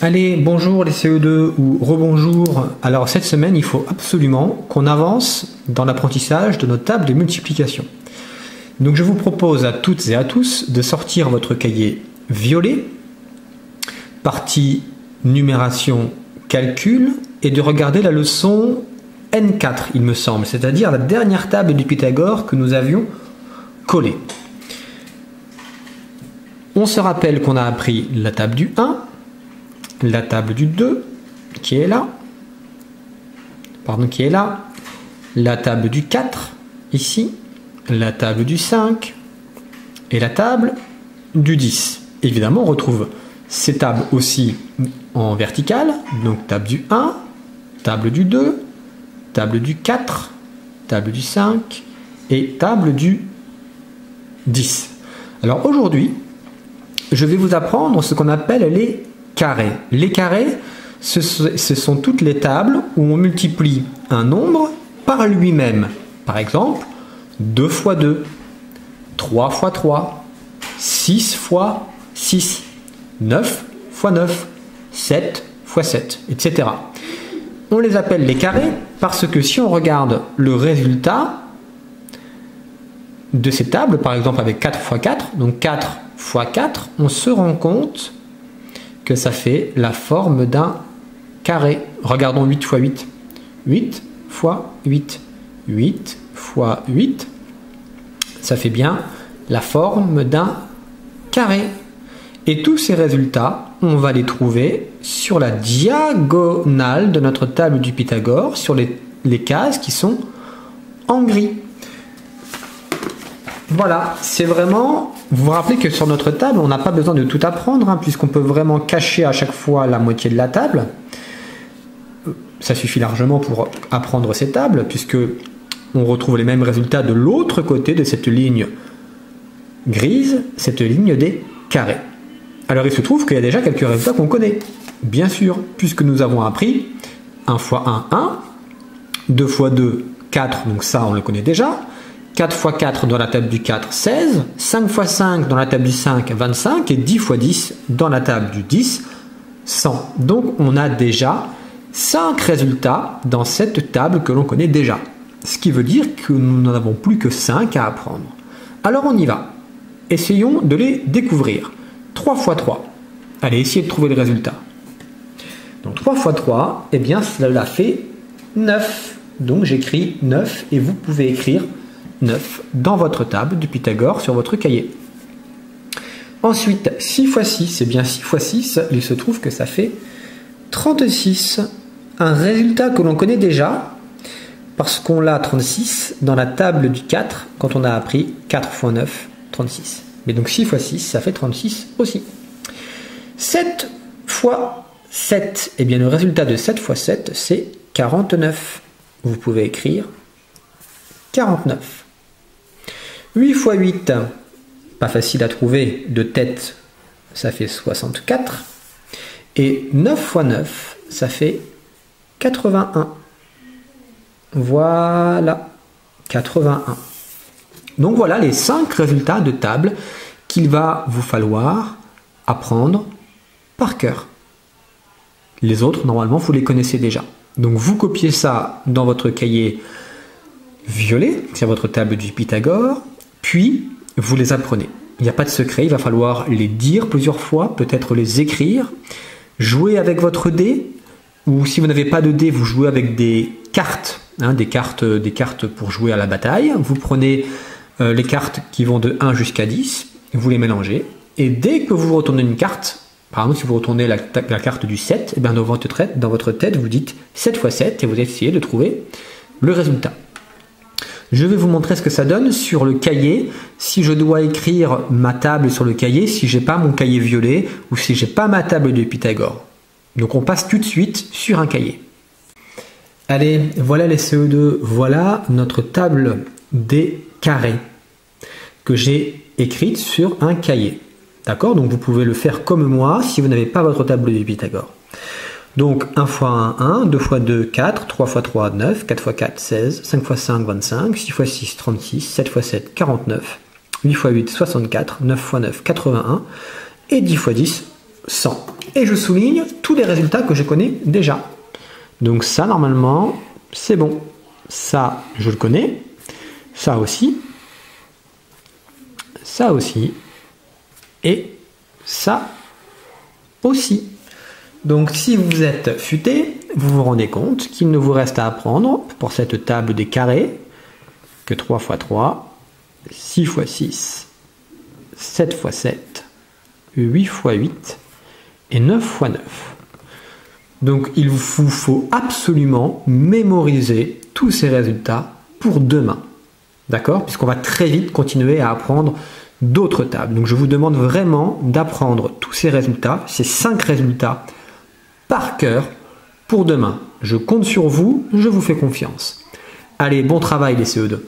Allez, bonjour les CE2 ou rebonjour. Alors cette semaine, il faut absolument qu'on avance dans l'apprentissage de notre table de multiplication. Donc je vous propose à toutes et à tous de sortir votre cahier violet, partie numération calcul, et de regarder la leçon N4, il me semble, c'est-à-dire la dernière table du Pythagore que nous avions collée. On se rappelle qu'on a appris la table du 1, la table du 2, qui est là, la table du 4, ici, la table du 5, et la table du 10. Évidemment, on retrouve ces tables aussi en verticale, donc table du 1, table du 2, table du 4, table du 5, et table du 10. Alors aujourd'hui, je vais vous apprendre ce qu'on appelle les carrés. Les carrés, ce sont toutes les tables où on multiplie un nombre par lui-même. Par exemple, 2 fois 2, 3 fois 3, 6 fois 6, 9 fois 9, 7 fois 7, etc. On les appelle les carrés parce que si on regarde le résultat de ces tables, par exemple avec 4 fois 4, donc 4 fois 4, on se rend compte que ça fait la forme d'un carré. Regardons 8 fois 8. 8 fois 8. 8 fois 8, ça fait bien la forme d'un carré. Et tous ces résultats, on va les trouver sur la diagonale de notre table du Pythagore, sur les cases qui sont en gris. Voilà, c'est vraiment... Vous vous rappelez que sur notre table, on n'a pas besoin de tout apprendre, puisqu'on peut vraiment cacher à chaque fois la moitié de la table. Ça suffit largement pour apprendre ces tables, puisque on retrouve les mêmes résultats de l'autre côté de cette ligne grise, cette ligne des carrés. Alors il se trouve qu'il y a déjà quelques résultats qu'on connaît, bien sûr, puisque nous avons appris 1 fois 1, 1, 2 fois 2, 4, donc ça on le connaît déjà, 4 fois 4 dans la table du 4, 16, 5 fois 5 dans la table du 5, 25, et 10 fois 10 dans la table du 10, 100. Donc on a déjà 5 résultats dans cette table que l'on connaît déjà. Ce qui veut dire que nous n'en avons plus que 5 à apprendre. Alors on y va. Essayons de les découvrir. 3 fois 3. Allez, essayez de trouver le résultat. Donc 3 fois 3, eh bien cela fait 9. Donc j'écris 9 et vous pouvez écrire 9 dans votre table du Pythagore sur votre cahier. Ensuite, 6 fois 6, eh bien 6 fois 6, il se trouve que ça fait 36. Un résultat que l'on connaît déjà, parce qu'on l'a 36 dans la table du 4, quand on a appris 4 fois 9, 36. Mais donc 6 fois 6, ça fait 36 aussi. 7 fois 7, eh bien le résultat de 7 fois 7, c'est 49. Vous pouvez écrire 49. 8 fois 8, pas facile à trouver de tête, ça fait 64. Et 9 fois 9, ça fait 81. Voilà, 81. Donc voilà les 5 résultats de table qu'il va vous falloir apprendre par cœur. Les autres, normalement, vous les connaissez déjà. Donc vous copiez ça dans votre cahier violet, sur votre table du Pythagore, puis vous les apprenez. Il n'y a pas de secret, il va falloir les dire plusieurs fois, peut-être les écrire, jouer avec votre dé, ou si vous n'avez pas de dé, vous jouez avec des cartes, des cartes pour jouer à la bataille. Vous prenez les cartes qui vont de 1 jusqu'à 10, vous les mélangez, et dès que vous retournez une carte, par exemple si vous retournez la carte du 7, eh bien dans votre tête, vous dites 7 fois 7, et vous essayez de trouver le résultat. Je vais vous montrer ce que ça donne sur le cahier, si je dois écrire ma table sur le cahier, si je n'ai pas mon cahier violet, ou si je n'ai pas ma table de Pythagore. Donc on passe tout de suite sur un cahier. Allez, voilà les CE2, voilà notre table des carrés que j'ai écrite sur un cahier. D'accord? Donc vous pouvez le faire comme moi si vous n'avez pas votre table de Pythagore. Donc 1 fois 1, 1, 2 fois 2, 4, 3 fois 3, 9, 4 fois 4, 16, 5 fois 5, 25, 6 fois 6, 36, 7 fois 7, 49, 8 fois 8, 64, 9 fois 9, 81, et 10 fois 10, 100. et je souligne tous les résultats que je connais déjà. Donc ça, normalement, c'est bon. Ça, je le connais. Ça aussi. Ça aussi. Et ça aussi. Donc si vous êtes futé, vous vous rendez compte qu'il ne vous reste à apprendre pour cette table des carrés que 3 x 3, 6 x 6, 7 x 7, 8 x 8 et 9 x 9. Donc il vous faut absolument mémoriser tous ces résultats pour demain. D'accord? Puisqu'on va très vite continuer à apprendre d'autres tables. Donc je vous demande vraiment d'apprendre tous ces résultats, ces 5 résultats, par cœur pour demain. Je compte sur vous, je vous fais confiance. Allez, bon travail les CE2.